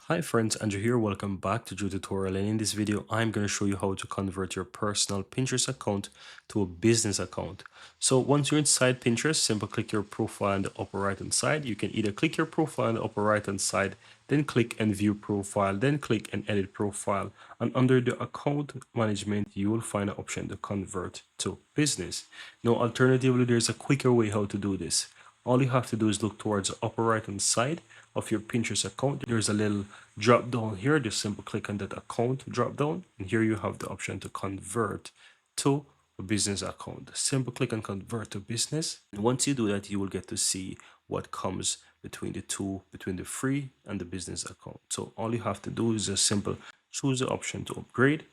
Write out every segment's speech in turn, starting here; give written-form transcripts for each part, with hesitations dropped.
Hi friends, Andrew here. Welcome back to Drew Tutorial, and in this video I'm going to show you how to convert your personal Pinterest account to a business account. So once you're inside Pinterest, simply click your profile on the upper right hand side. You can either click your profile on the upper right hand side, then click and view profile, then click and edit profile, and under the account management you will find an option to convert to business. Now alternatively, there's a quicker way how to do this. All you have to do is look towards the upper right hand side of your Pinterest account. There's a little drop down here. Just simply click on that account drop down, and here you have the option to convert to a business account. Simple click on convert to business. And once you do that, you will get to see what comes between the two, between the free and the business account. So all you have to do is just simple choose the option to upgrade.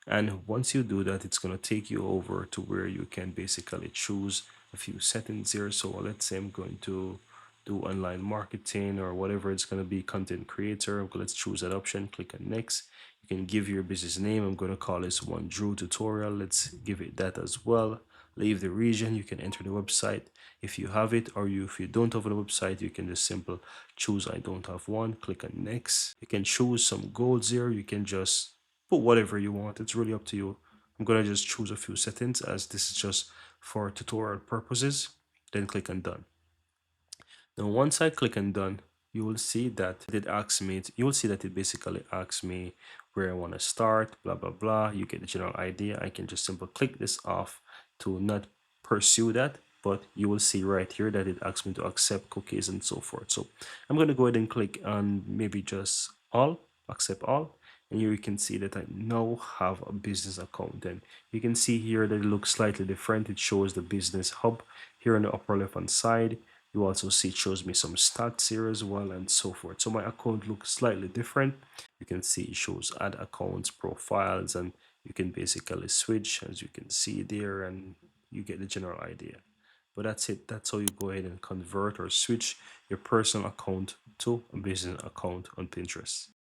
And once you do that, it's going to take you over to where you can basically choose a few settings here. So let's say I'm going to do online marketing or whatever it's going to be, content creator. Let's choose that option, click on next. You can give your business name. I'm going to call this one Drew Tutorial. Let's give it that as well. Leave the region. You can enter the website if you have it, or if you don't have a website, you can just simple choose I don't have one, click on next. You can choose some goals here. You can just put whatever you want. It's really up to you. I'm going to just choose a few settings as this is just for tutorial purposes. Then click on done. Now, once I click on done, you will see that it asks me, you will see that it basically asks me where I want to start, blah, blah, blah. You get the general idea. I can just simply click this off to not pursue that, but you will see right here that it asks me to accept cookies and so forth. So I'm going to go ahead and click on maybe just all, accept all. And here you can see that I now have a business account, and you can see here that it looks slightly different. It shows the business hub here on the upper left hand side. You also see it shows me some stats here as well and so forth. So my account looks slightly different. You can see it shows add accounts, profiles, and you can basically switch as you can see there, and you get the general idea. But that's it. That's how you go ahead and convert or switch your personal account to a business account on Pinterest.